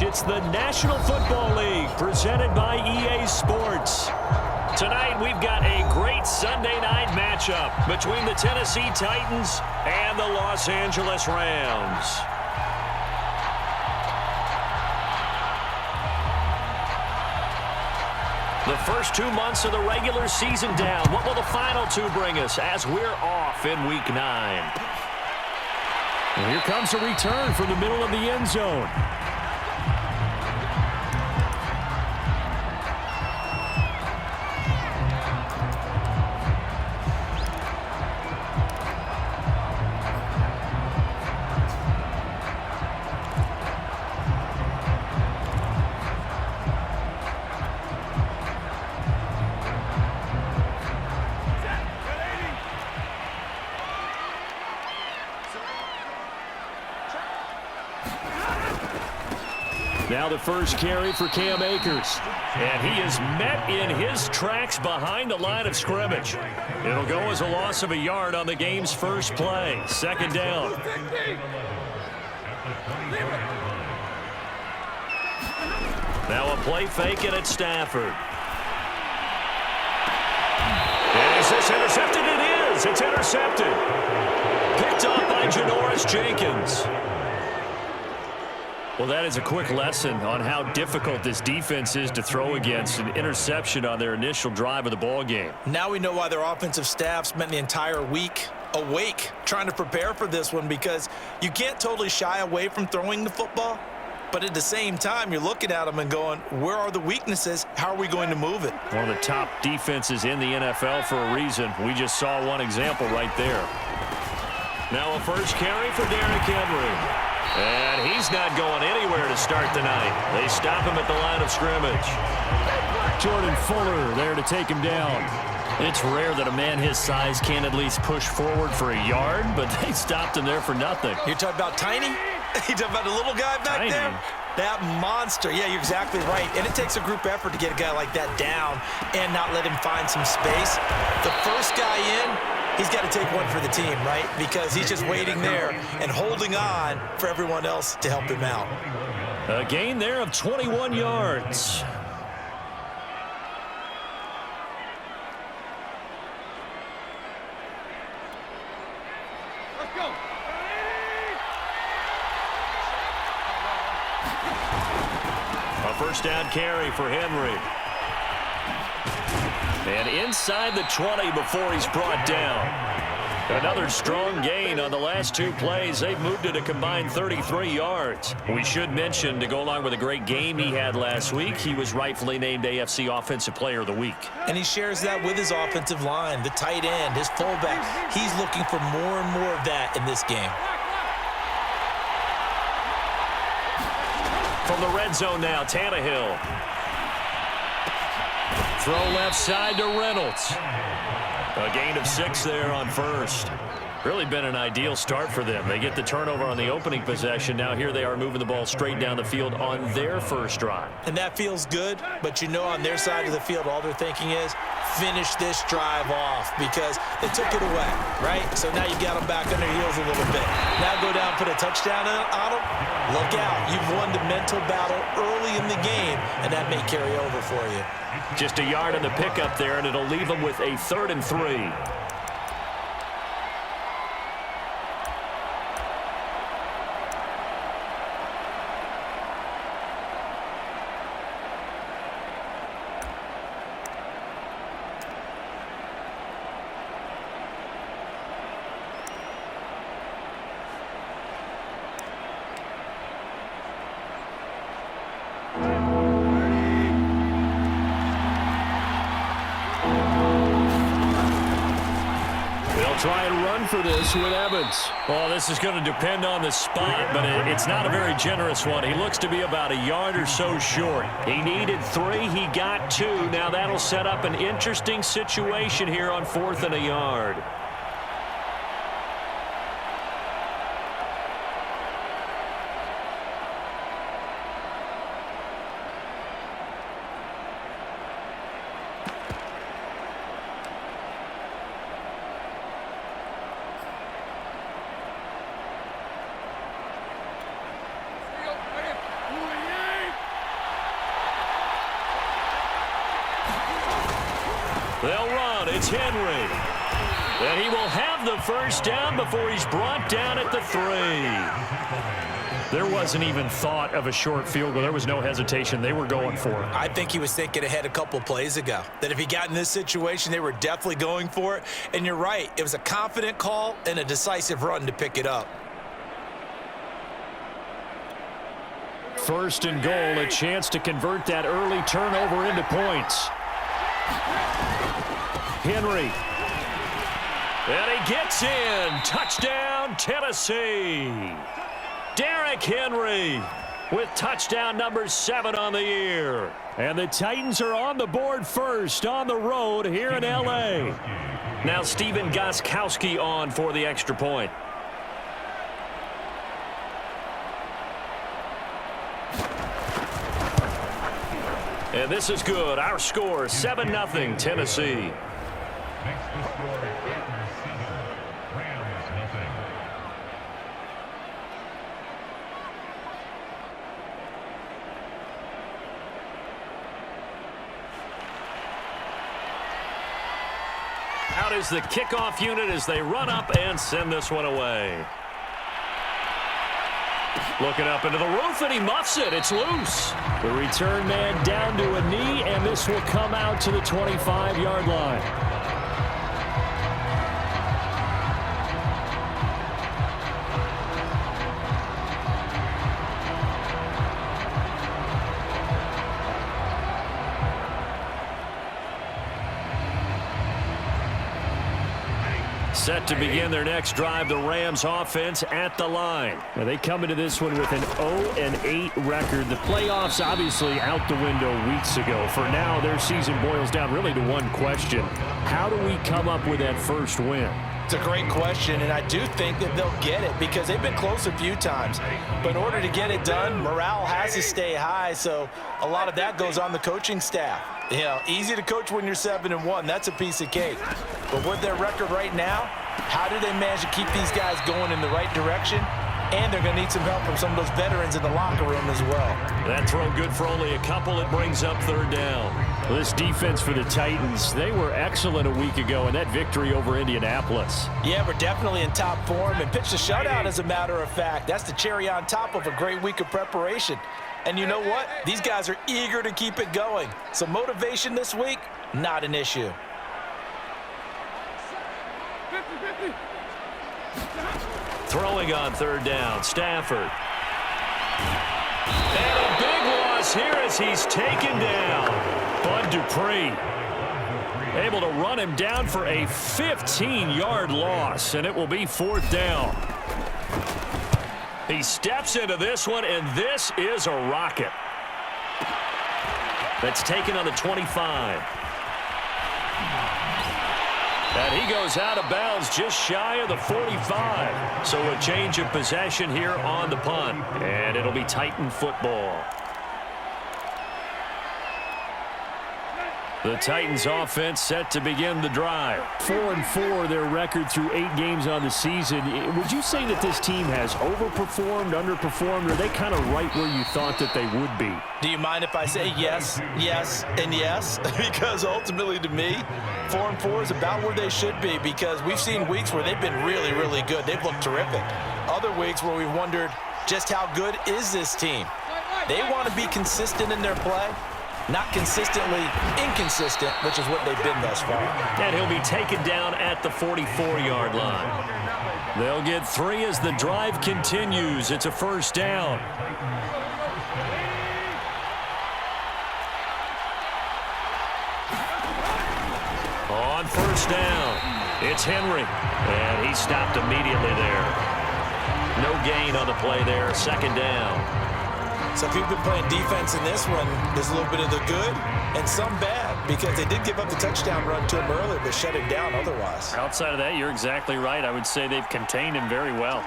It's the National Football League presented by EA Sports. Tonight we've got a great Sunday night matchup between the Tennessee Titans and the Los Angeles Rams. The first 2 months of the regular season down. What will the final two bring us as we're off in Week 9? And here comes a return from the middle of the end zone. Now the first carry for Cam Akers. And he is met in his tracks behind the line of scrimmage. It'll go as a loss of a yard on the game's first play. Second down. Now a play fake and it's Stafford. And is this intercepted? It is. It's intercepted. Picked up by Janoris Jenkins. Well, that is a quick lesson on how difficult this defense is to throw against. An interception on their initial drive of the ball game. Now we know why their offensive staff spent the entire week awake trying to prepare for this one, because you can't totally shy away from throwing the football. But at the same time, you're looking at them and going, where are the weaknesses? How are we going to move it? One of the top defenses in the NFL for a reason. We just saw one example right there. Now a first carry for Derrick Henry. And he's not going anywhere to start tonight. They stop him at the line of scrimmage. Jordan Fuller there to take him down. It's rare that a man his size can at least push forward for a yard, but they stopped him there for nothing. You're talking about tiny? You're talking about the little guy back there? That monster. Yeah, you're exactly right. And it takes a group effort to get a guy like that down and not let him find some space. The first guy in, he's got to take one for the team, right? Because he's just waiting there and holding on for everyone else to help him out. A gain there of 21 yards. Let's go. A first down carry for Henry. And inside the 20 before he's brought down. Another strong gain on the last two plays. They've moved it a combined 33 yards. We should mention, to go along with a great game he had last week, he was rightfully named AFC Offensive Player of the Week. And he shares that with his offensive line, the tight end, his fullback. He's looking for more and more of that in this game. From the red zone now, Tannehill. Throw left side to Reynolds. A gain of 6 there on first. Really been an ideal start for them. They get the turnover on the opening possession. Now here they are moving the ball straight down the field on their first drive. And that feels good, but you know on their side of the field, all they're thinking is finish this drive off, because they took it away, right? So now you got them back on their heels a little bit. Now go down, put a touchdown on them. Look out. You've won the mental battle early in the game, and that may carry over for you. Just a yard on the pickup there, and it'll leave them with a 3rd and 3. Try and run for this with Evans. Well, this is going to depend on the spot, but it's not a very generous one. He looks to be about a yard or so short. He needed 3. He got 2. Now that'll set up an interesting situation here on 4th and a yard. They'll run. It's Henry. And he will have the first down before he's brought down at the 3. There wasn't even thought of a short field goal. There was no hesitation. They were going for it. I think he was thinking ahead a couple plays ago, that if he got in this situation, they were definitely going for it. And you're right. It was a confident call and a decisive run to pick it up. First and goal, a chance to convert that early turnover into points. Henry. And he gets in. Touchdown, Tennessee. Derrick Henry with touchdown number 7 on the year. And the Titans are on the board first on the road here in L.A. Now Stephen Gostkowski on for the extra point. And this is good. Our score, 7-0 Tennessee. Out is the kickoff unit as they run up and send this one away. Looking up into the roof, and he muffs it. It's loose. The return man down to a knee, and this will come out to the 25-yard line. Set to begin their next drive, the Rams offense at the line. Now they come into this one with an 0-8 record. The playoffs obviously out the window weeks ago. For now, their season boils down really to one question. How do we come up with that first win? It's a great question, and I do think that they'll get it because they've been close a few times. But in order to get it done, morale has to stay high, so a lot of that goes on the coaching staff. You know, easy to coach when you're 7-1. That's a piece of cake. But with their record right now, how do they manage to keep these guys going in the right direction? And they're going to need some help from some of those veterans in the locker room as well. That throw good for only a couple. It brings up third down. Well, this defense for the Titans, they were excellent a week ago in that victory over Indianapolis. Yeah, we're definitely in top form and pitched a shutout, as a matter of fact. That's the cherry on top of a great week of preparation. And you know what? These guys are eager to keep it going. So motivation this week, not an issue. Throwing on third down, Stafford. And a big loss here as he's taken down. Bud Dupree able to run him down for a 15-yard loss, and it will be fourth down. He steps into this one, and this is a rocket. That's taken on the 25. And he goes out of bounds just shy of the 45. So a change of possession here on the punt. And it'll be Titan football. The Titans offense set to begin the drive. 4-4 their record through 8 games on the season. Would you say that this team has overperformed, underperformed, or are they kind of right where you thought that they would be? Do you mind if I say yes, yes, and yes? Because ultimately to me, 4-4 is about where they should be, because we've seen weeks where they've been really, really good. They've looked terrific. Other weeks where we've wondered just how good is this team. They want to be consistent in their play. Not consistently inconsistent, which is what they've been thus far. And he'll be taken down at the 44-yard line. They'll get 3 as the drive continues. It's a first down. On first down, it's Henry. And he stopped immediately there. No gain on the play there. Second down. So if you've been playing defense in this one, there's a little bit of the good and some bad, because they did give up the touchdown run to him earlier, but shut him down otherwise. Outside of that, you're exactly right. I would say they've contained him very well.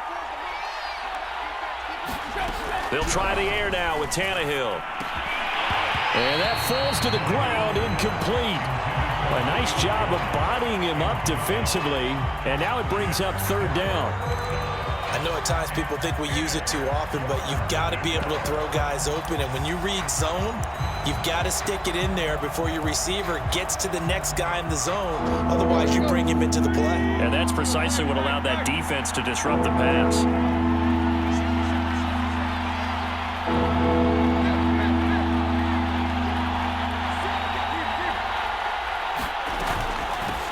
They'll try the air now with Tannehill. And that falls to the ground, incomplete. A nice job of bodying him up defensively, and now it brings up third down. I know at times people think we use it too often, but you've got to be able to throw guys open. And when you read zone, You've got to stick it in there before your receiver gets to the next guy in the zone. Otherwise, you bring him into the play. And that's precisely what allowed that defense to disrupt the pass.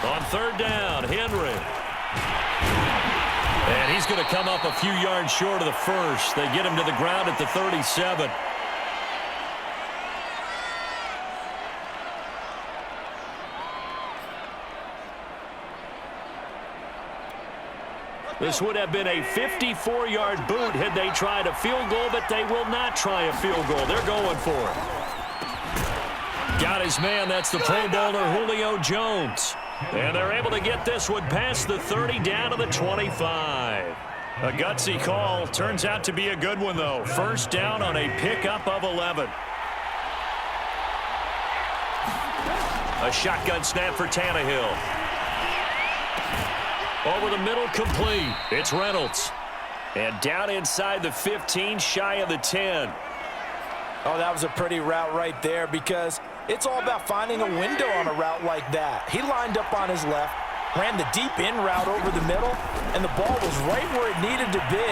On third down, Henry. And he's going to come up a few yards short of the first. They get him to the ground at the 37. This would have been a 54-yard boot had they tried a field goal, but they will not try a field goal. They're going for it. Got his man. That's the Pro Bowler Julio Jones. And they're able to get this one past the 30 down to the 25. A gutsy call. Turns out to be a good one, though. First down on a pickup of 11. A shotgun snap for Tannehill. Over the middle, complete. It's Reynolds. And down inside the 15, shy of the 10. Oh, that was a pretty route right there because it's all about finding a window on a route like that. He lined up on his left, ran the deep in route over the middle, and the ball was right where it needed to be.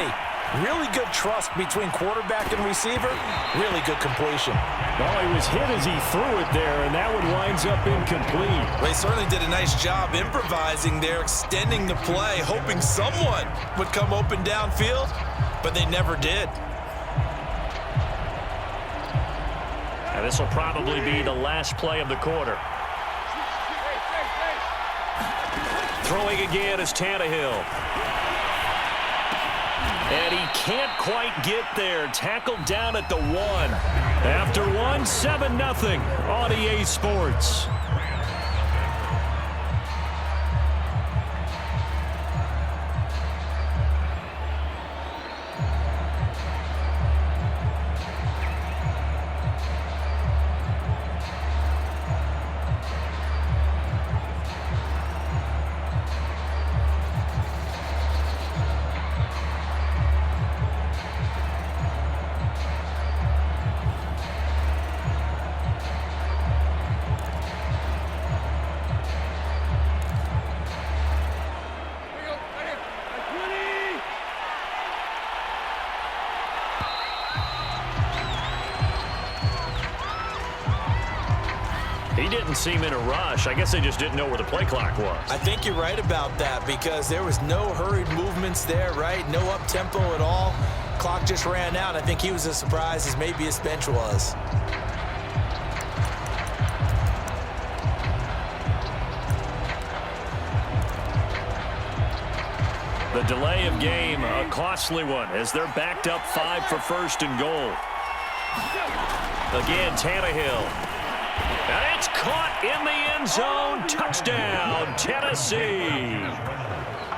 Really good trust between quarterback and receiver. Really good completion. Well, he was hit as he threw it there, and that one winds up incomplete. Well, he certainly did a nice job improvising there, extending the play, hoping someone would come open downfield, but they never did. And this will probably be the last play of the quarter. Throwing again is Tannehill. And he can't quite get there. Tackled down at the 1. After 1, 7-0 on EA Sports. He didn't seem in a rush. I guess they just didn't know where the play clock was. I think you're right about that because there was no hurried movements there, right? No up-tempo at all. Clock just ran out. I think he was as surprised as maybe his bench was. The delay of game, a costly one, as they're backed up 5 for first and goal. Again, Tannehill. And it's caught in the end zone. Touchdown, Tennessee.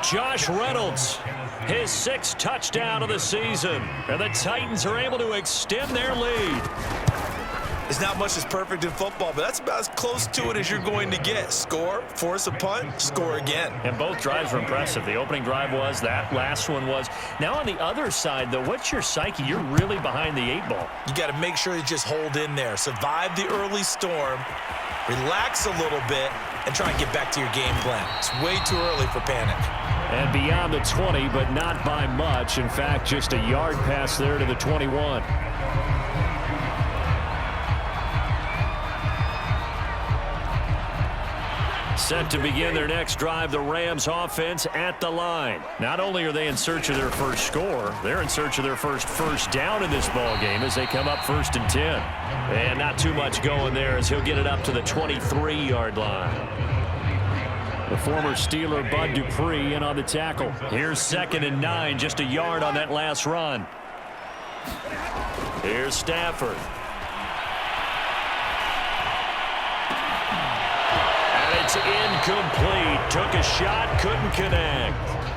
Josh Reynolds, his 6th touchdown of the season. And the Titans are able to extend their lead. There's not much that's perfect in football, but that's about as close to it as you're going to get. Score, force a punt, score again. And both drives were impressive. The opening drive was, that last one was. Now on the other side, though, what's your psyche? You're really behind the 8 ball. You got to make sure you just hold in there. Survive the early storm, relax a little bit, and try and get back to your game plan. It's way too early for panic. And beyond the 20, but not by much. In fact, just a yard pass there to the 21. Set to begin their next drive, the Rams offense at the line. Not only are they in search of their first score, they're in search of their first down in this ball game as they come up 1st and 10. And not too much going there as he'll get it up to the 23-yard line. The former Steeler Bud Dupree in on the tackle. Here's 2nd and 9, just a yard on that last run. Here's Stafford. It's incomplete. Took a shot, couldn't connect.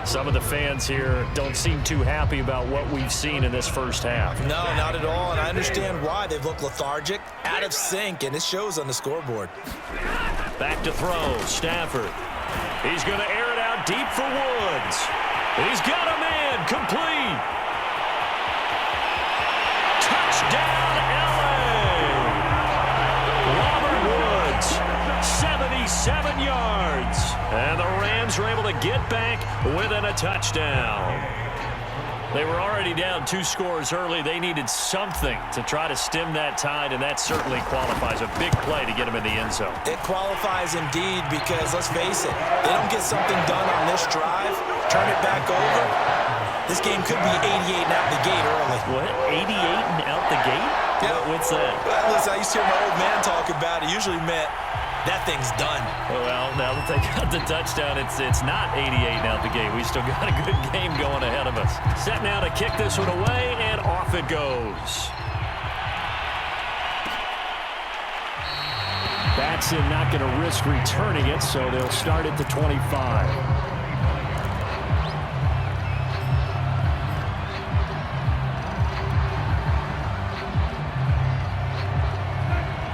Some of the fans here don't seem too happy about what we've seen in this first half. No, not at all, and I understand why. They've looked lethargic, out of sync, and it shows on the scoreboard. Back to throw, Stafford. He's going to air it out deep for Woods. He's got a man, complete. Touchdown, LA. And the Rams were able to get back within a touchdown. They were already down 2 scores early. They needed something to try to stem that tide, and that certainly qualifies. A big play to get them in the end zone. It qualifies indeed because, let's face it, they don't get something done on this drive, turn it back over, this game could be 88 and out the gate early. What? 88 and out the gate? Yeah. What's that? Well, listen, I used to hear my old man talk about it. Usually meant that thing's done. Well, now that they got the touchdown, it's not 88 and out the gate. We still got a good game going ahead of us. Set now to kick this one away, and off it goes. Batson not going to risk returning it, so they'll start at the 25.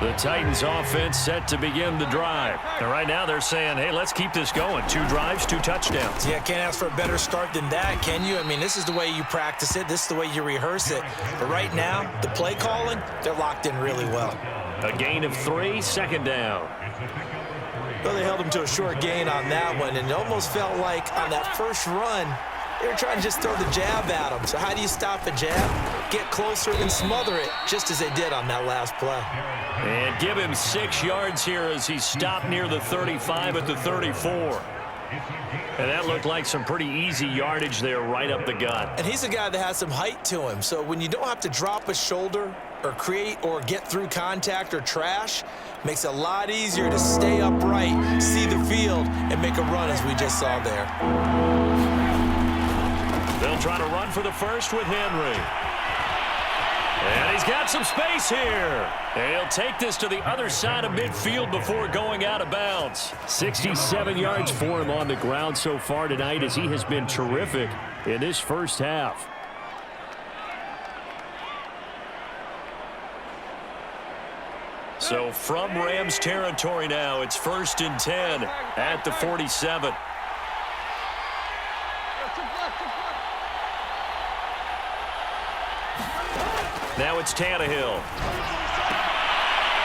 The Titans offense set to begin the drive. And right now they're saying, hey, let's keep this going. 2 drives, 2 touchdowns. Yeah, can't ask for a better start than that, can you? I mean, this is the way you practice it. This is the way you rehearse it. But right now, the play calling, they're locked in really well. A gain of 3, second down. Well, they held him to a short gain on that one, and it almost felt like on that first run, they were trying to just throw the jab at him. So how do you stop a jab? Get closer and smother it, just as they did on that last play. And give him 6 yards here as he stopped near the 35 at the 34. And that looked like some pretty easy yardage there right up the gut. And he's a guy that has some height to him. So when you don't have to drop a shoulder or create or get through contact or trash, makes it a lot easier to stay upright, see the field, and make a run as we just saw there. They'll try to run for the first with Henry. And he's got some space here. He'll take this to the other side of midfield before going out of bounds. 67 yards for him on the ground so far tonight as he has been terrific in this first half. So from Rams territory now, it's 1st and 10 at the 47. Now it's Tannehill.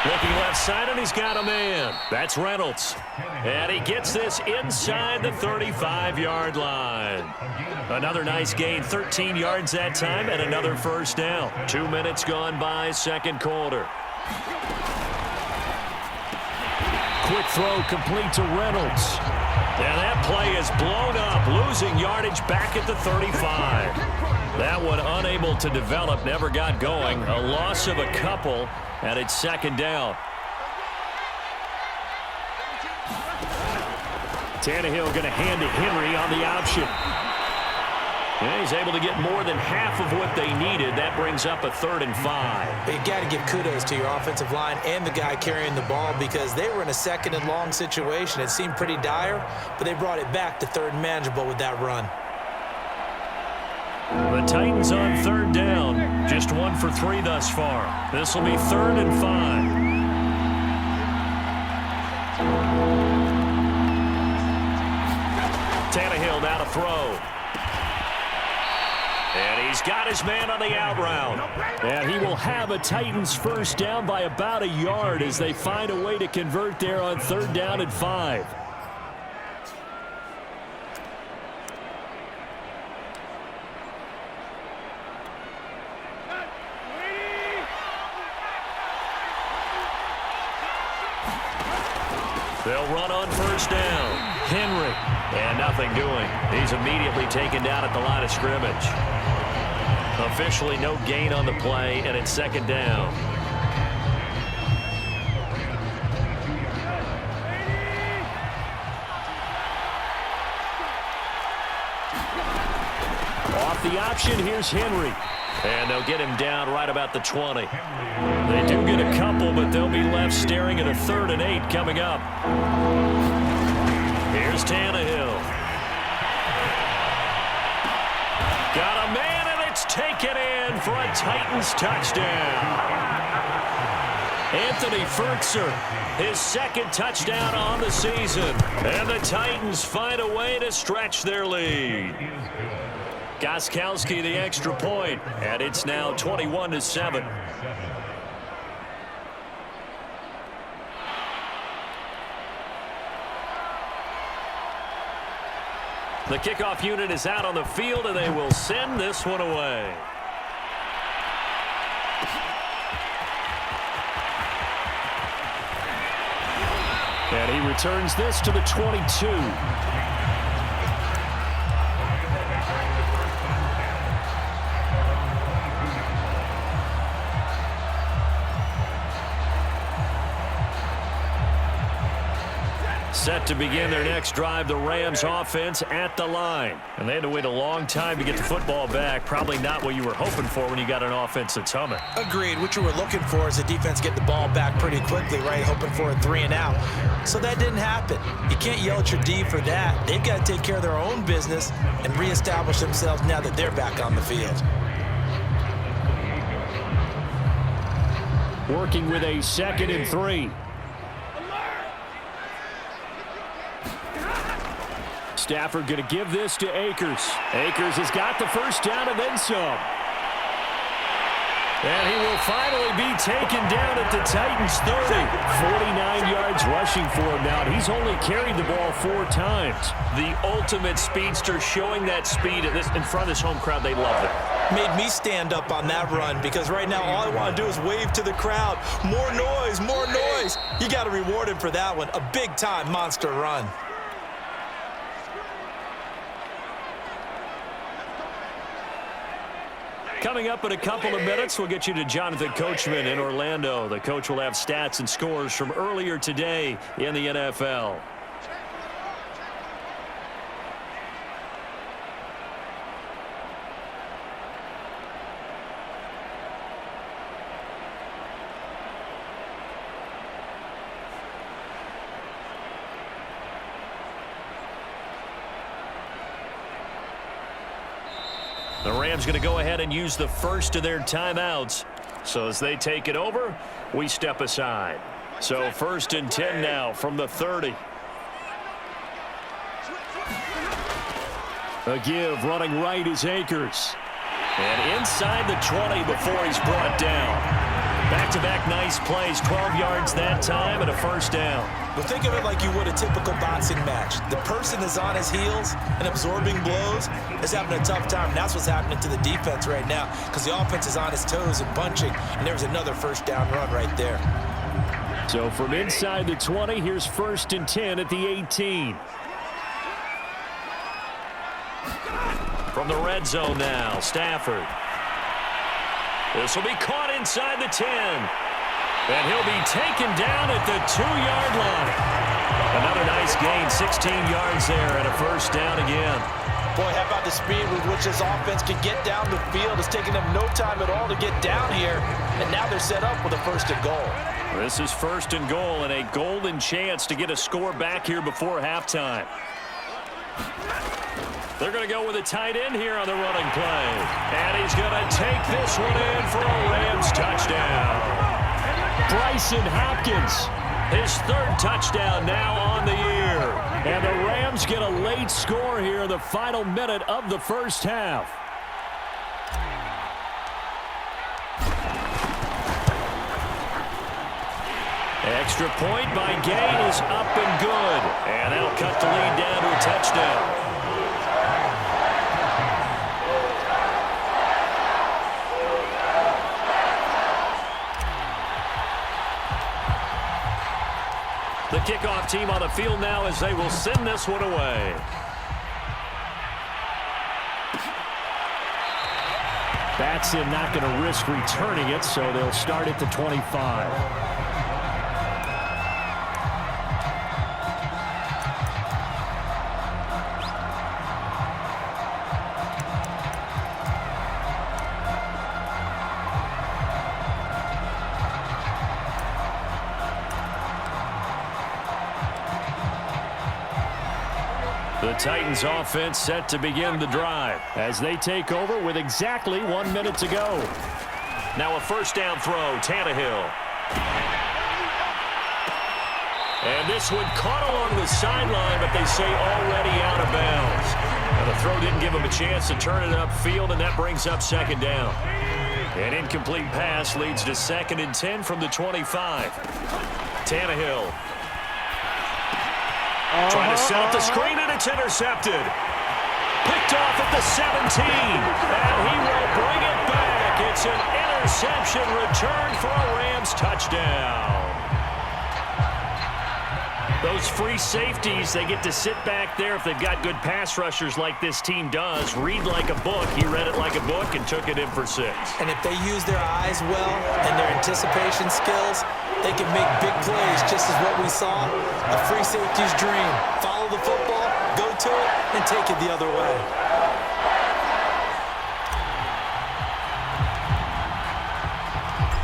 Looking left side, and he's got a man. That's Reynolds. And he gets this inside the 35-yard line. Another nice gain, 13 yards that time, and another first down. 2 minutes gone by, second quarter. Quick throw complete to Reynolds. And that play is blown up, losing yardage back at the 35. That one unable to develop, never got going. A loss of a couple, and it's second down. Tannehill going to hand to Henry on the option. And he's able to get more than half of what they needed. That brings up a 3rd and 5. You got to give kudos to your offensive line and the guy carrying the ball because they were in a 2nd and long situation. It seemed pretty dire, but they brought it back to 3rd and manageable with that run. The Titans on 3rd down. Just 1 for 3 thus far. This will be 3rd and 5. Tannehill now to throw. And he's got his man on the out route. And he will have a Titans first down by about a yard as they find a way to convert there on 3rd down and 5. They'll run on first down. Henry. And nothing doing. He's immediately taken down at the line of scrimmage. Officially no gain on the play, and it's second down. Off the option, here's Henry. And they'll get him down right about the 20. They do get a couple, but they'll be left staring at a 3rd and 8 coming up. Here's Tannehill. Got a man, and it's taken in for a Titans touchdown. Anthony Furtzer, his 2nd touchdown on the season. And the Titans find a way to stretch their lead. Gostkowski the extra point, and it's now 21-7. The kickoff unit is out on the field, and they will send this one away. And he returns this to the 22. Set to begin their next drive, the Rams offense at the line. And they had to wait a long time to get the football back. Probably not what you were hoping for when you got an offense that's humming. Agreed. What you were looking for is the defense get the ball back pretty quickly, right? Hoping for a 3 and out. So that didn't happen. You can't yell at your D for that. They've got to take care of their own business and reestablish themselves now that they're back on the field. Working with a 2nd and 3. Stafford going to give this to Akers. Akers has got the first down and then some. And he will finally be taken down at the Titans' 30. 49 yards rushing for him now. He's only carried the ball 4 times. The ultimate speedster, showing that speed in front of this home crowd. They love it. Made me stand up on that run because right now all I want to do is wave to the crowd. More noise, more noise. You got to reward him for that one. A big-time monster run. Coming up in a couple of minutes, we'll get you to Jonathan Coachman in Orlando. The coach will have stats and scores from earlier today in the NFL. The Rams going to go ahead and use the first of their timeouts. So as they take it over, we step aside. So 1st and 10 now from the 30. A give running right is Akers. And inside the 20 before he's brought down. Back-to-back nice plays, 12 yards that time and a first down. Well, think of it like you would a typical boxing match. The person is on his heels and absorbing blows is having a tough time. And that's what's happening to the defense right now because the offense is on his toes and bunching, and there's another first down run right there. So from inside the 20, here's 1st and 10 at the 18. From the red zone now, Stafford. This will be caught inside the 10. And he'll be taken down at the 2-yard line. Another nice gain, 16 yards there, and a first down again. Boy, how about the speed with which this offense can get down the field? It's taking them no time at all to get down here, and now they're set up with a 1st and goal. This is 1st and goal and a golden chance to get a score back here before halftime. They're going to go with a tight end here on the running play. And he's going to take this one in for a Rams touchdown. Bryson Hopkins. His 3rd touchdown now on the year. And the Rams get a late score here in the final minute of the first half. Extra point by Gain is up and good. And that'll cut the lead down to a touchdown. The kickoff team on the field now as they will send this one away. Batson not going to risk returning it, so they'll start at the 25. The Titans offense set to begin the drive as they take over with exactly 1 minute to go. Now a first down throw, Tannehill. And this one caught along the sideline, but they say already out of bounds. Now the throw didn't give him a chance to turn it upfield, and that brings up 2nd down. An incomplete pass leads to 2nd and 10 from the 25. Tannehill. Trying to set up the screen, and it's intercepted. Picked off at the 17. And he will bring it back. It's an interception return for a Rams touchdown. Those free safeties, they get to sit back there if they've got good pass rushers like this team does. Read like a book. He read it like a book and took it in for 6. And if they use their eyes well and their anticipation skills, they can make big plays, just as what we saw. A free safety's dream. Follow the football, go to it, and take it the other way.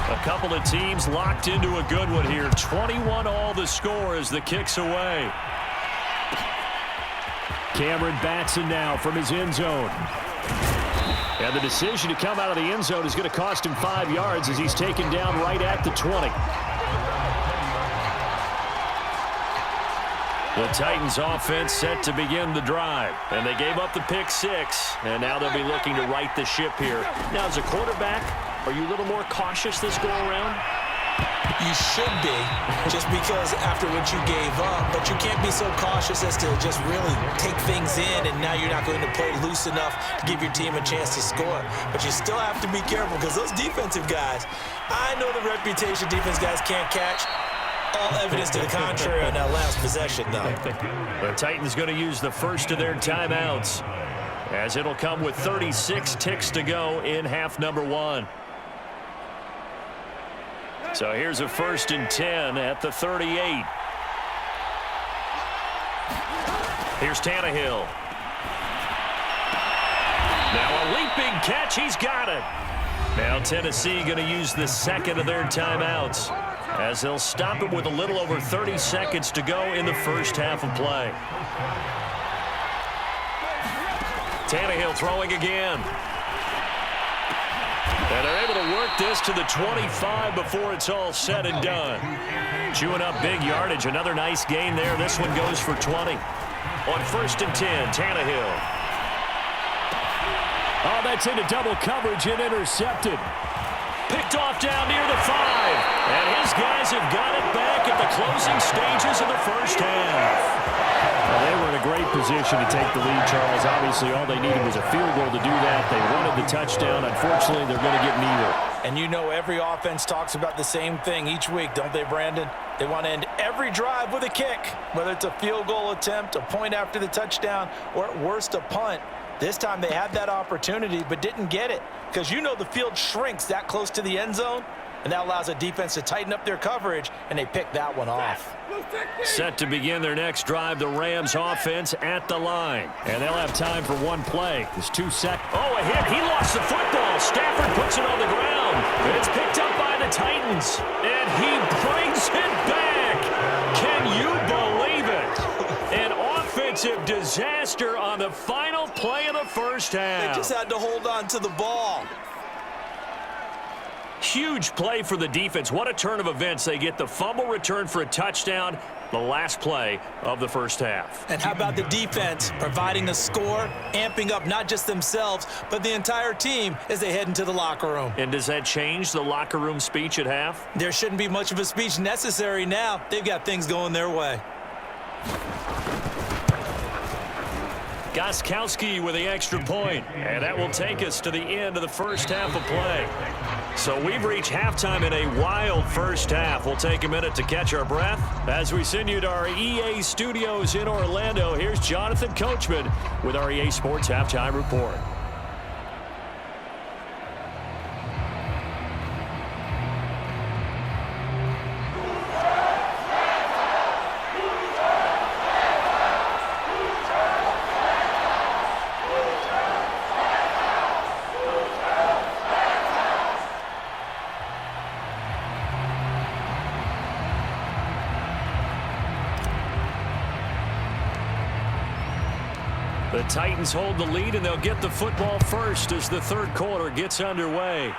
A couple of teams locked into a good one here. 21 all the score as the kick's away. Cameron Batson now from his end zone. And the decision to come out of the end zone is going to cost him 5 yards as he's taken down right at the 20. The Titans offense set to begin the drive. And they gave up the pick 6. And now they'll be looking to right the ship here. Now, as a quarterback, are you a little more cautious this go-around? You should be, just because after what you gave up. But you can't be so cautious as to just really take things in, and now you're not going to play loose enough to give your team a chance to score. But you still have to be careful because those defensive guys, I know the reputation defense guys can't catch. All evidence to the contrary on that last possession, though. The Titans going to use the first of their timeouts, as it'll come with 36 ticks to go in half number 1. So here's a 1st and 10 at the 38. Here's Tannehill. Now a leaping catch. He's got it. Now Tennessee going to use the second of their timeouts, as they'll stop it with a little over 30 seconds to go in the first half of play. Tannehill throwing again. And they're able to work this to the 25 before it's all said and done. Chewing up big yardage. Another nice gain there. This one goes for 20. On 1st and 10, Tannehill. Oh, that's into double coverage and intercepted. Picked off down near the 5. And his guys have got it back at the closing stages of the first half. Well, they were in a great position to take the lead, Charles. Obviously, all they needed was a field goal to do that. They wanted the touchdown. Unfortunately, they're going to get neither. And you know every offense talks about the same thing each week, don't they, Brandon? They want to end every drive with a kick, whether it's a field goal attempt, a point after the touchdown, or at worst, a punt. This time they had that opportunity but didn't get it, because you know the field shrinks that close to the end zone, and that allows a defense to tighten up their coverage, and they pick that one off. Set to begin their next drive, the Rams offense at the line. And they'll have time for one play. It's 2 seconds. Oh, a hit. He lost the football. Stafford puts it on the ground. It's picked up by the Titans. And he brings it back. Can you believe it? An offensive disaster on the final play of the first half. They just had to hold on to the ball. Huge play for the defense. What a turn of events. They get the fumble return for a touchdown, the last play of the first half. And how about the defense providing a score, amping up not just themselves, but the entire team as they head into the locker room. And does that change the locker room speech at half? There shouldn't be much of a speech necessary now. They've got things going their way. Gostkowski with the extra point. And that will take us to the end of the first half of play. So we've reached halftime in a wild first half. We'll take a minute to catch our breath as we send you to our EA studios in Orlando. Here's Jonathan Coachman with our EA Sports Halftime Report. The Titans hold the lead, and they'll get the football first as the third quarter gets underway.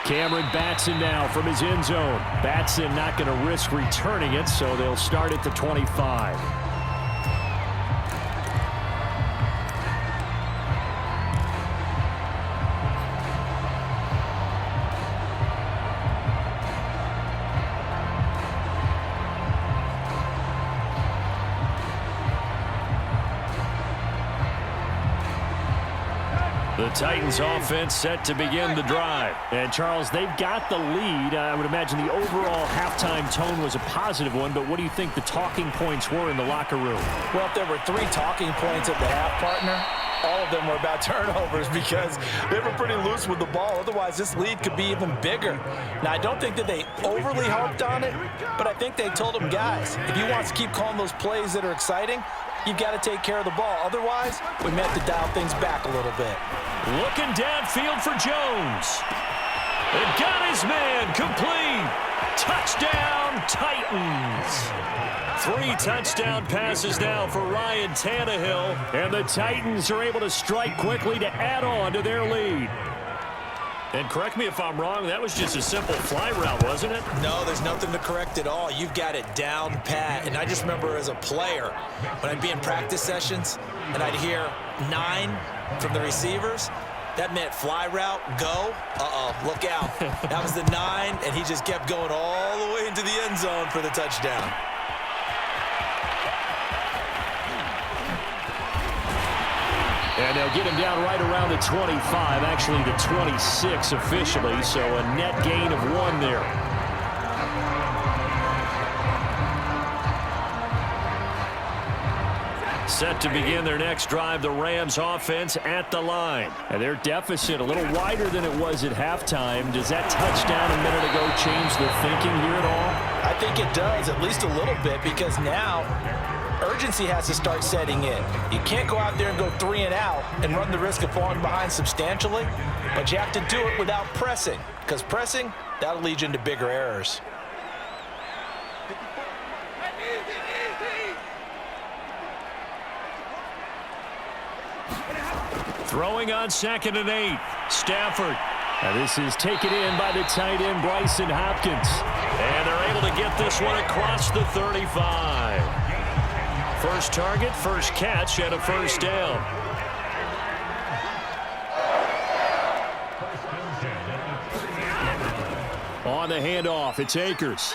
Cameron Batson now from his end zone. Batson not going to risk returning it, so they'll start at the 25. The Titans offense set to begin the drive. And, Charles, they've got the lead. I would imagine the overall halftime tone was a positive one, but what do you think the talking points were in the locker room? Well, if there were 3 talking points at the half, partner, all of them were about turnovers because they were pretty loose with the ball. Otherwise, this lead could be even bigger. Now, I don't think that they overly harped on it, but I think they told them, guys, if you want to keep calling those plays that are exciting, you've got to take care of the ball. Otherwise, we may have to dial things back a little bit. Looking downfield for Jones. And got his man complete. Touchdown, Titans. 3 touchdown passes now for Ryan Tannehill. And the Titans are able to strike quickly to add on to their lead. And correct me if I'm wrong, that was just a simple fly route, wasn't it? No, there's nothing to correct at all. You've got it down pat. And I just remember as a player, when I'd be in practice sessions and I'd hear 9 from the receivers, that meant fly route, go, look out. That was the 9, and he just kept going all the way into the end zone for the touchdown. And they'll get him down right around the 25, actually the 26 officially, so a net gain of 1 there. Set to begin their next drive, the Rams offense at the line. And their deficit a little wider than it was at halftime. Does that touchdown a minute ago change their thinking here at all? I think it does, at least a little bit, because now urgency has to start setting in. You can't go out there and go 3 and out and run the risk of falling behind substantially, but you have to do it without pressing, because pressing, that'll lead you into bigger errors. Throwing on 2nd and 8. Stafford. And this is taken in by the tight end, Bryson Hopkins. And they're able to get this one across the 35. First target, first catch, and a first down. On the handoff, it's Akers.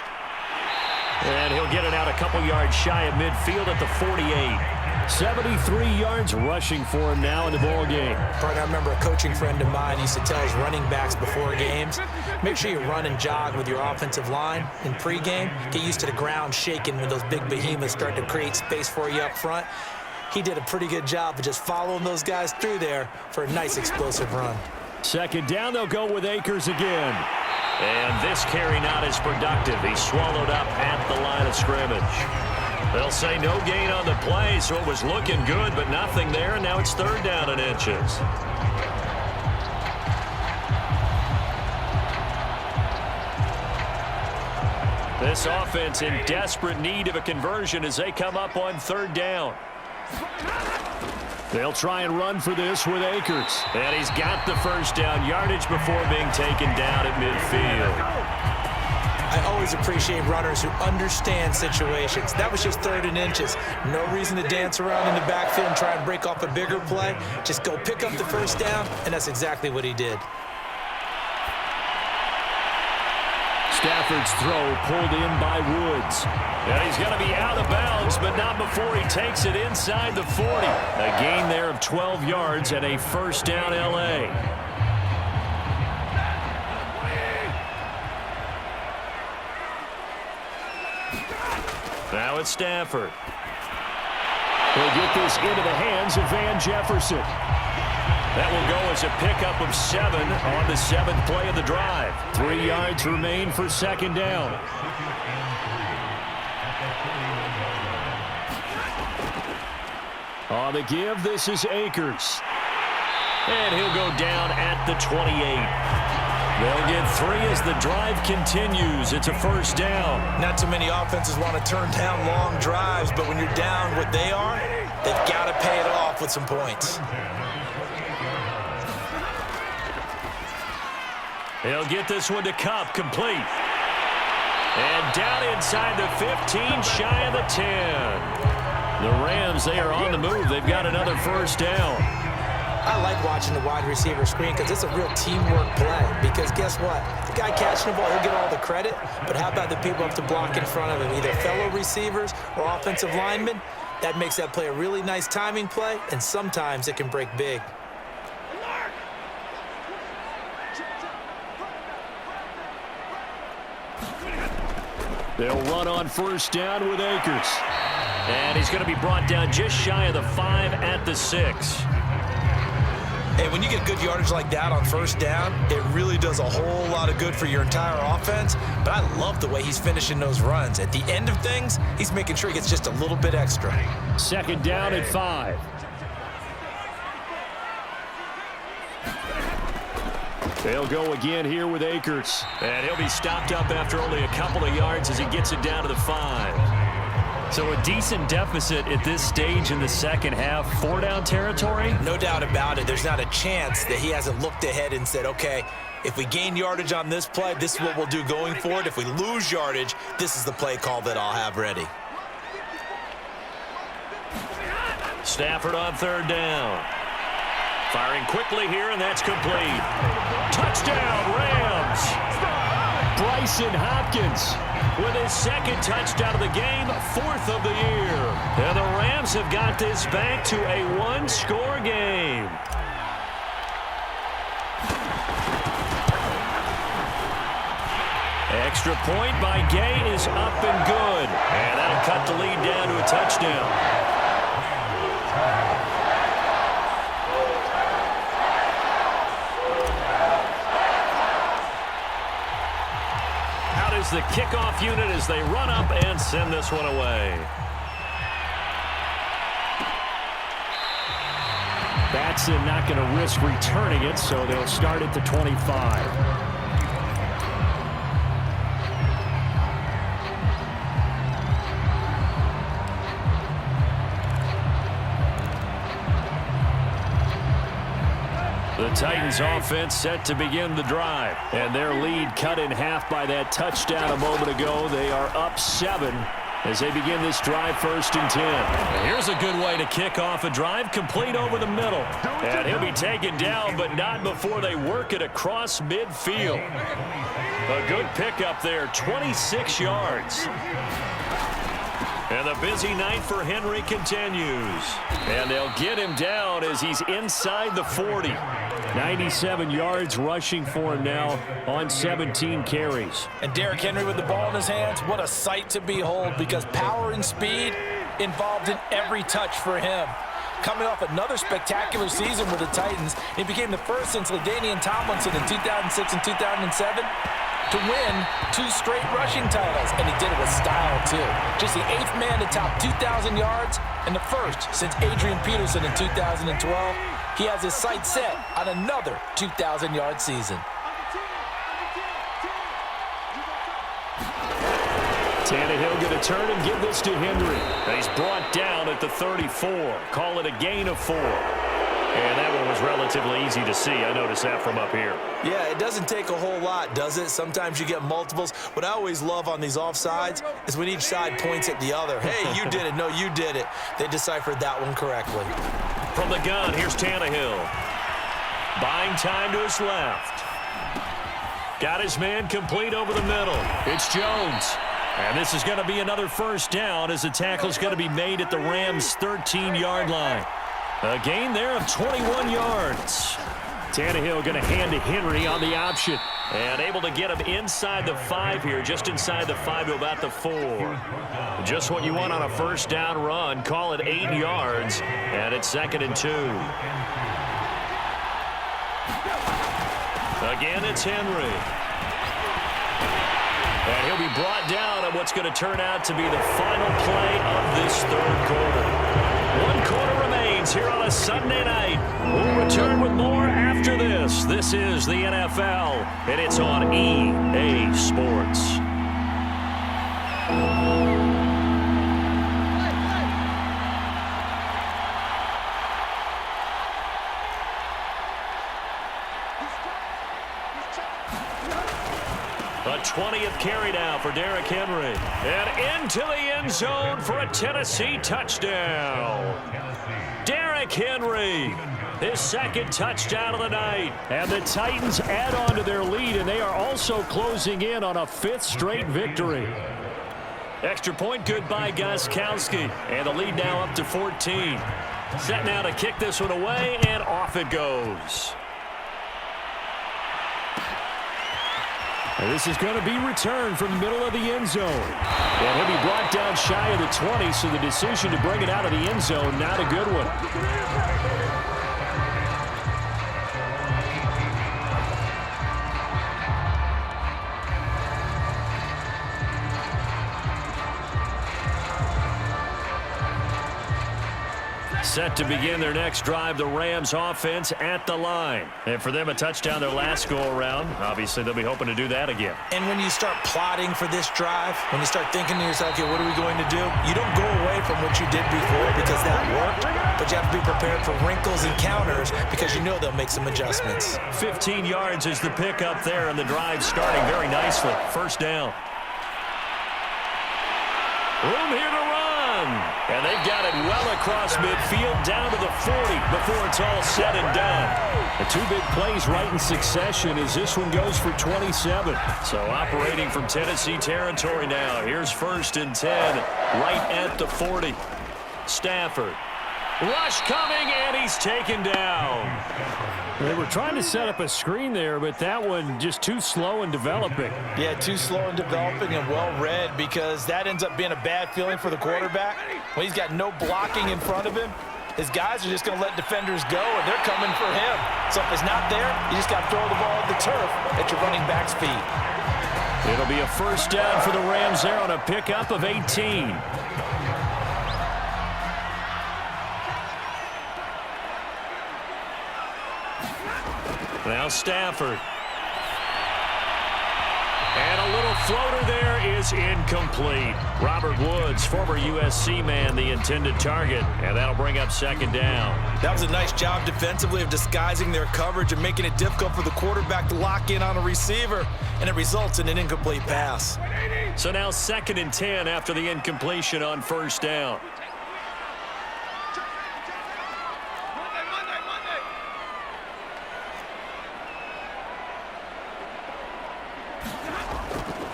And he'll get it out a couple yards shy of midfield at the 48. 73 yards rushing for him now in the ball game. I remember a coaching friend of mine used to tell his running backs before games, make sure you run and jog with your offensive line in pregame. Get used to the ground shaking when those big behemoths start to create space for you up front. He did a pretty good job of just following those guys through there for a nice explosive run. 2nd down, they'll go with Akers again. And this carry not as productive. He's swallowed up at the line of scrimmage. They'll say no gain on the play, so it was looking good, but nothing there, and now it's 3rd down and inches. This offense in desperate need of a conversion as they come up on 3rd down. They'll try and run for this with Akers. And he's got the first down yardage before being taken down at midfield. I always appreciate runners who understand situations. That was just 3rd and inches. No reason to dance around in the backfield and try and break off a bigger play. Just go pick up the first down, and that's exactly what he did. Stafford's throw pulled in by Woods. And he's going to be out of bounds, but not before he takes it inside the 40. A gain there of 12 yards and a first down L.A. Now it's Stafford. He'll get this into the hands of Van Jefferson. That will go as a pickup of 7 on the 7th play of the drive. 3 yards remain for 2nd down. On the give, this is Akers. And he'll go down at the 28. They'll get 3 as the drive continues. It's a first down. Not too many offenses want to turn down long drives, but when you're down what they are, they've got to pay it off with some points. He'll get this one to Kupp, complete. And down inside the 15, shy of the 10. The Rams, they are on the move. They've got another first down. I like watching the wide receiver screen because it's a real teamwork play. Because guess what? The guy catching the ball, he'll get all the credit. But how about the people up to block in front of him, either fellow receivers or offensive linemen? That makes that play a really nice timing play, and sometimes it can break big. They'll run on first down with Akers. And he's going to be brought down just shy of the 5 at the 6. Hey, when you get good yardage like that on first down, it really does a whole lot of good for your entire offense. But I love the way he's finishing those runs. At the end of things, he's making sure he gets just a little bit extra. Second down at 5. They'll go again here with Akers. And he'll be stopped up after only a couple of yards as he gets it down to the 5. So a decent deficit at this stage in the second half. 4-down territory? No doubt about it. There's not a chance that he hasn't looked ahead and said, okay, if we gain yardage on this play, this is what we'll do going forward. If we lose yardage, this is the play call that I'll have ready. Stafford on third down. Firing quickly here, and that's complete. Touchdown, Rams! Bryson Hopkins with his second touchdown of the game, 4th of the year. And the Rams have got this back to a 1-score game. Extra point by Gay is up and good. And that'll cut the lead down to a touchdown. The kickoff unit as they run up and send this one away. Batson not going to risk returning it, so they'll start at the 25. The Titans offense set to begin the drive. And their lead cut in half by that touchdown a moment ago. They are up 7 as they begin this drive, 1st and 10. And here's a good way to kick off a drive, complete over the middle. And he'll be taken down, but not before they work it across midfield. A good pickup there, 26 yards. And the busy night for Henry continues. And they'll get him down as he's inside the 40. 97 yards rushing for him now on 17 carries. And Derrick Henry with the ball in his hands, what a sight to behold, because power and speed involved in every touch for him. Coming off another spectacular season with the Titans, he became the first since LaDainian Tomlinson in 2006 and 2007 to win 2 straight rushing titles, and he did it with style, too. Just the 8th man to top 2,000 yards and the first since Adrian Peterson in 2012. He has his sights set on another 2,000-yard season. Tannehill going to turn and give this to Henry. And he's brought down at the 34. Call it a gain of 4. And that one was relatively easy to see. I noticed that from up here. Yeah, it doesn't take a whole lot, does it? Sometimes you get multiples. What I always love on these offsides is when each side points at the other. Hey, you did it. No, you did it. They deciphered that one correctly. From the gun, here's Tannehill. Buying time to his left. Got his man complete over the middle. It's Jones. And this is going to be another first down as the tackle's going to be made at the Rams' 13-yard line. A gain there of 21 yards. Tannehill going to hand to Henry on the option. And able to get him inside the 5 here, just inside the 5 to about the 4. Just what you want on a first down run. Call it 8 yards, and it's 2nd and 2. Again, it's Henry. And he'll be brought down on what's going to turn out to be the final play of this 3rd quarter. 1 quarter remains here on a Sunday night. We'll return with more after this. This is the NFL, and it's on EA Sports. A 20th carry now for Derrick Henry. And into the end zone for a Tennessee touchdown. Derrick Henry, his 2nd touchdown of the night. And the Titans add on to their lead, and they are also closing in on a 5th straight victory. Extra point good by Gostkowski. And the lead now up to 14. Set now to kick this one away, and off it goes. And this is going to be returned from the middle of the end zone. And he'll be brought down shy of the 20, so the decision to bring it out of the end zone, not a good one. Set to begin their next drive, the Rams offense at the line. And for them, a touchdown their last go-around. Obviously, they'll be hoping to do that again. And when you start plotting for this drive, when you start thinking to yourself, okay, what are we going to do? You don't go away from what you did before because that worked, but you have to be prepared for wrinkles and counters because you know they'll make some adjustments. 15 yards is the pickup there, and the drive starting very nicely. First down. Room here to run. And they've got it well across midfield down to the 40 before it's all said and done. The two big plays right in succession as this one goes for 27. So operating from Tennessee territory now. Here's 1st and 10 right at the 40. Stafford. Rush coming, and he's taken down. They were trying to set up a screen there, but that one just too slow in developing. Yeah, too slow in developing and well read because that ends up being a bad feeling for the quarterback. When he's got no blocking in front of him, his guys are just going to let defenders go, and they're coming for him. So if it's not there, you just got to throw the ball at the turf at your running back's feet. It'll be a first down for the Rams there on a pickup of 18. Now Stafford. And a little floater there is incomplete. Robert Woods, former USC man, the intended target, and that'll bring up 2nd down. That was a nice job defensively of disguising their coverage and making it difficult for the quarterback to lock in on a receiver, and it results in an incomplete pass. So now 2nd and 10 after the incompletion on 1st down.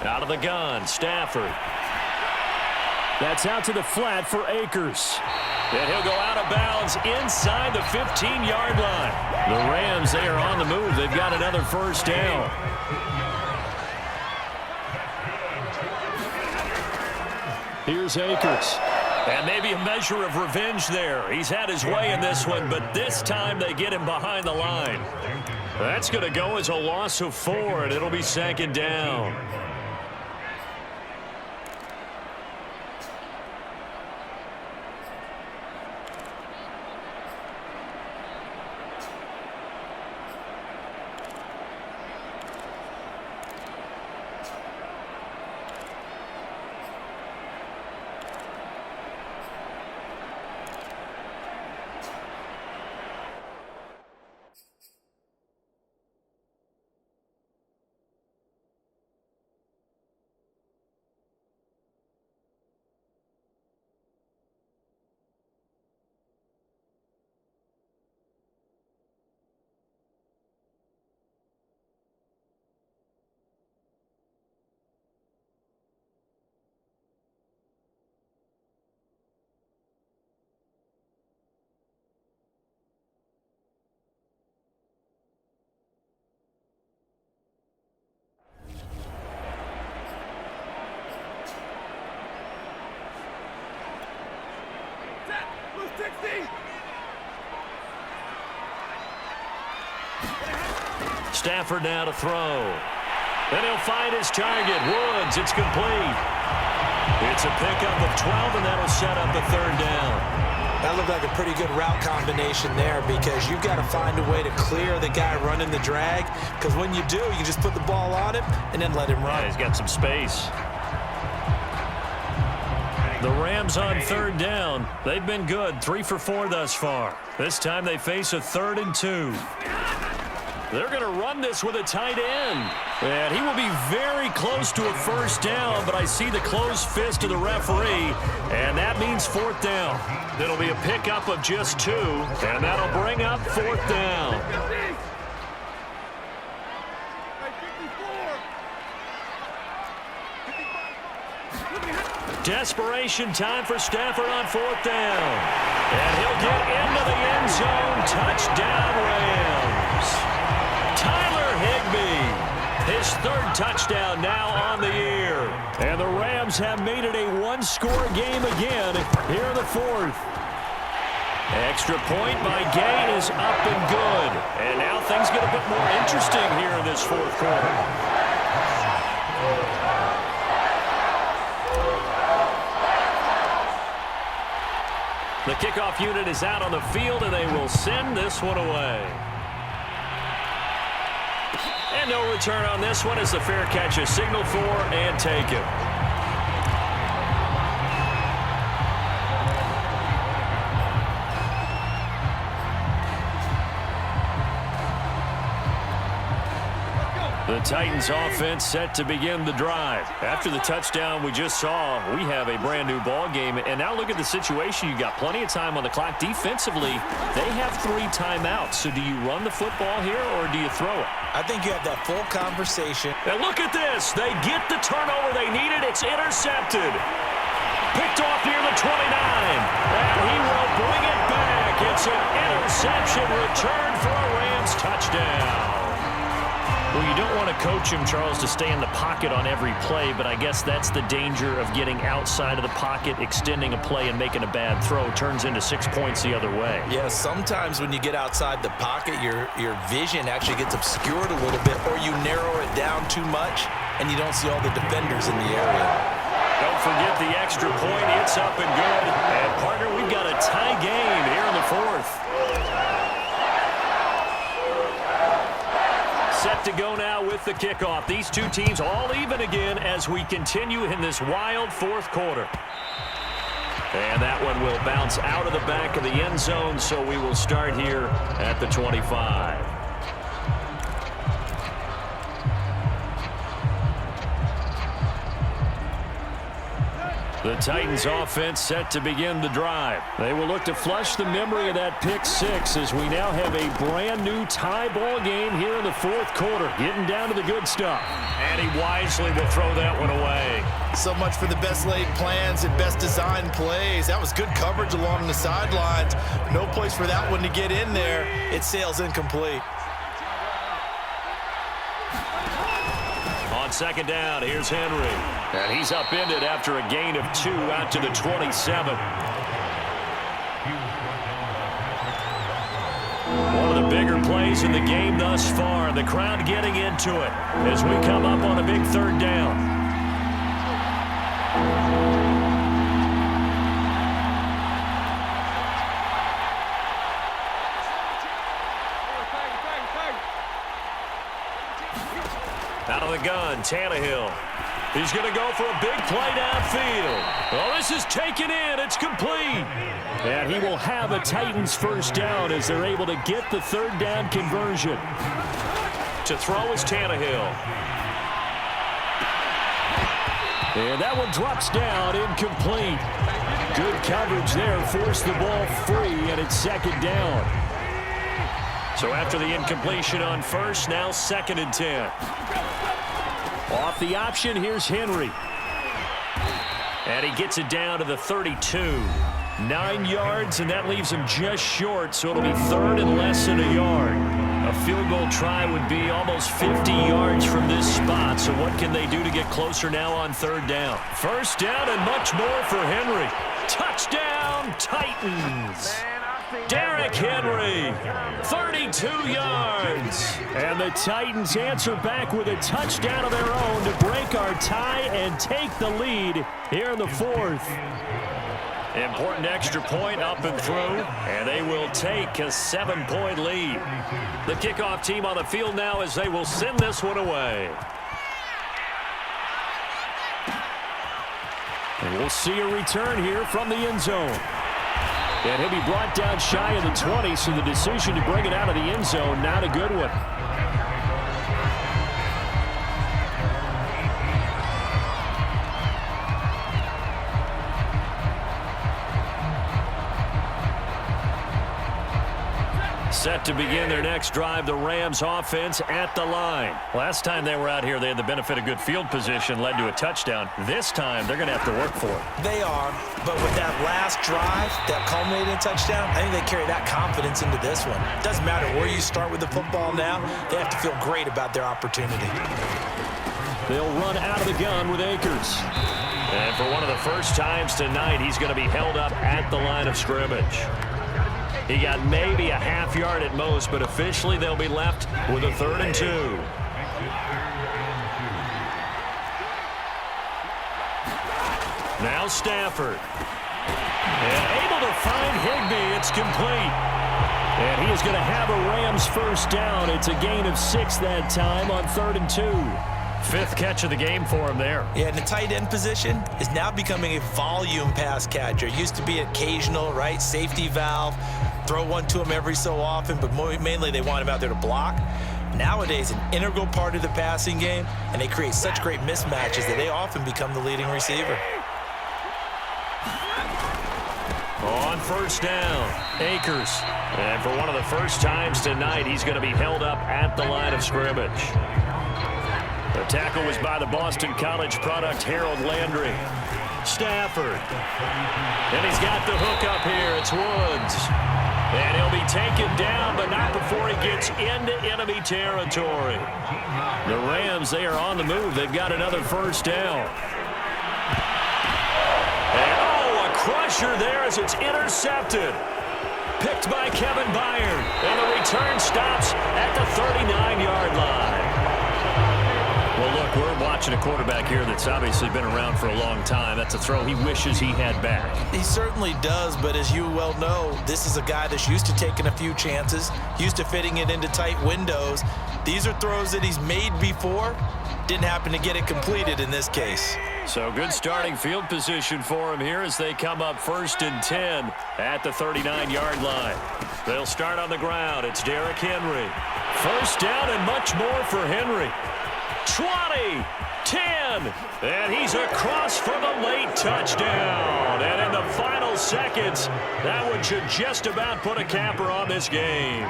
Out of the gun, Stafford. That's out to the flat for Akers. And he'll go out of bounds inside the 15-yard line. The Rams, they are on the move. They've got another 1st down. Here's Akers. And maybe a measure of revenge there. He's had his way in this one, but this time they get him behind the line. That's going to go as a loss of 4, and it'll be 2nd down. Stafford now to throw. Then he'll find his target. Woods, it's complete. It's a pickup of 12, and that'll set up a 3rd down. That looked like a pretty good route combination there because you've got to find a way to clear the guy running the drag because when you do, you just put the ball on him and then let him run. Yeah, he's got some space. The Rams on 3rd down. They've been good, 3 for 4 thus far. This time they face a 3rd and 2. They're going to run this with a tight end. And he will be very close to a 1st down, but I see the closed fist of the referee, and that means 4th down. It'll be a pickup of just 2, and that'll bring up 4th down. Desperation time for Stafford on 4th down. And he'll get into the end zone. Touchdown, Rams. Tyler Higbee. His third touchdown now on the year. And the Rams have made it a one-score game again here in the fourth. Extra point by Gay is up and good. And now things get a bit more interesting here in this fourth quarter. The kickoff unit is out on the field, and they will send this one away. And no return on this one as the fair catch is signaled for and taken. The Titans offense set to begin the drive. After the touchdown we just saw, we have a brand new ball game. And now look at the situation. You got plenty of time on the clock. Defensively, they have 3 timeouts. So do you run the football here or do you throw it? I think you have that full conversation. And look at this. They get the turnover they needed. It's intercepted. Picked off near the 29. And he will bring it back. It's an interception return for a Rams touchdown. Well, you don't want to coach him, Charles, to stay in the pocket on every play, but I guess that's the danger of getting outside of the pocket, extending a play, and making a bad throw. Turns into 6 points the other way. Yeah, sometimes when you get outside the pocket, your vision actually gets obscured a little bit, or you narrow it down too much, and you don't see all the defenders in the area. Don't forget the extra point. It's up and good. And, partner, we've got a tie game here in the fourth. Set to go now with the kickoff. These two teams all even again as we continue in this wild fourth quarter. And that one will bounce out of the back of the end zone, so we will start here at the 25. The Titans offense set to begin the drive. They will look to flush the memory of that pick 6 as we now have a brand new tie ball game here in the fourth quarter. Getting down to the good stuff. And he wisely will throw that one away. So much for the best laid plans and best designed plays. That was good coverage along the sidelines. No place for that one to get in there. It sails incomplete. On second down, here's Henry. And he's upended after a gain of 2 out to the 27. One of the bigger plays in the game thus far. The crowd getting into it as we come up on a big third down. Out of the gun, Tannehill. He's going to go for a big play downfield. Oh, this is taken in. It's complete. And he will have a Titans first down as they're able to get the third down conversion. To throw is Tannehill. And that one drops down, incomplete. Good coverage there, forced the ball free, and it's second down. So after the incompletion on first, now 2nd and 10. Off the option, here's Henry. And he gets it down to the 32. 9 yards, and that leaves him just short, so it'll be 3rd and less than a yard. A field goal try would be almost 50 yards from this spot, so what can they do to get closer now on 3rd down? First down and much more for Henry. Touchdown, Titans! Derrick Henry, 32 yards. And the Titans answer back with a touchdown of their own to break our tie and take the lead here in the fourth. Important extra point up and through, and they will take a 7-point lead. The kickoff team on the field now as they will send this one away. And we'll see a return here from the end zone. And he'll be brought down shy of the 20, so the decision to bring it out of the end zone, not a good one. Set to begin their next drive, the Rams offense at the line. Last time they were out here, they had the benefit of good field position, led to a touchdown. This time, they're going to have to work for it. They are, but with that last drive that culminated in a touchdown, I think they carry that confidence into this one. It doesn't matter where you start with the football now. They have to feel great about their opportunity. They'll run out of the gun with Akers. And for one of the first times tonight, he's going to be held up at the line of scrimmage. He got maybe a half yard at most, but officially they'll be left with a 3rd and 2. Now Stafford. And able to find Higbee. It's complete. And he is going to have a Rams first down. It's a gain of 6 that time on 3rd and 2. 5th catch of the game for him there. Yeah, and the tight end position is now becoming a volume pass catcher. It used to be occasional, right? Safety valve. Throw one to him every so often, but mainly they want him out there to block. Nowadays, an integral part of the passing game, and they create such great mismatches that they often become the leading receiver. On first down, Akers. And for one of the first times tonight, he's going to be held up at the line of scrimmage. The tackle was by the Boston College product, Harold Landry. Stafford. And he's got the hook up here. It's Woods. And he'll be taken down, but not before he gets into enemy territory. The Rams, they are on the move. They've got another first down. And, oh, a crusher there as it's intercepted. Picked by Kevin Byard. And the return stops at the 39-yard line. Well, look, we're watching a quarterback here that's obviously been around for a long time. That's a throw he wishes he had back. He certainly does, but as you well know, this is a guy that's used to taking a few chances, used to fitting it into tight windows. These are throws that he's made before. Didn't happen to get it completed in this case. So good starting field position for him here as they come up 1st and 10 at the 39-yard line. They'll start on the ground. It's Derrick Henry. First down and much more for Henry. 20, 10, and he's across for the late touchdown. And in the final seconds, that one should just about put a capper on this game.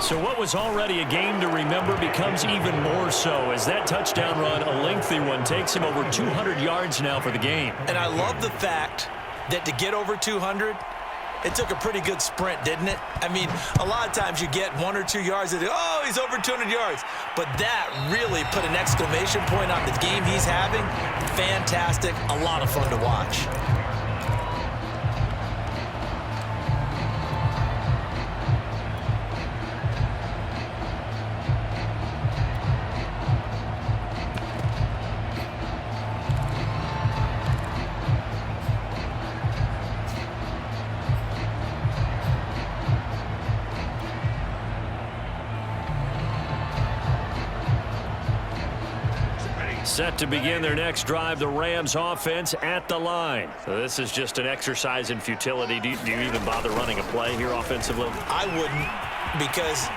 So what was already a game to remember becomes even more so as that touchdown run, a lengthy one, takes him over 200 yards now for the game. And I love the fact that to get over 200, it took a pretty good sprint, didn't it? I mean, a lot of times you get 1 or 2 yards and oh, he's over 200 yards. But that really put an exclamation point on the game he's having. Fantastic. A lot of fun to watch. Set to begin their next drive, the Rams offense at the line. So this is just an exercise in futility. Do you even bother running a play here offensively? I wouldn't, because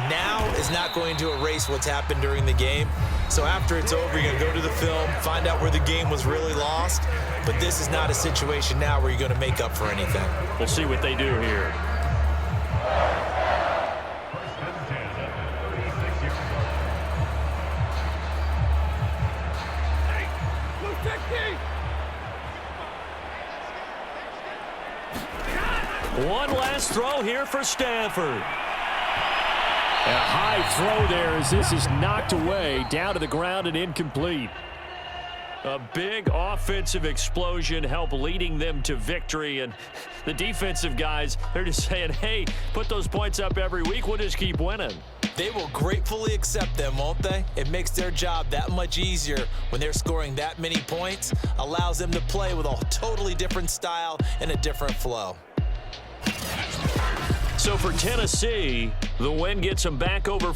now is not going to erase what's happened during the game. So after it's over, you're going to go to the film, find out where the game was really lost. But this is not a situation now where you're going to make up for anything. We'll see what they do here. One last throw here for Stafford. A high throw there as this is knocked away, down to the ground and incomplete. A big offensive explosion helped leading them to victory. And the defensive guys, they're just saying, hey, put those points up every week. We'll just keep winning. They will gratefully accept them, won't they? It makes their job that much easier when they're scoring that many points. Allows them to play with a totally different style and a different flow. So for Tennessee, the win gets them back over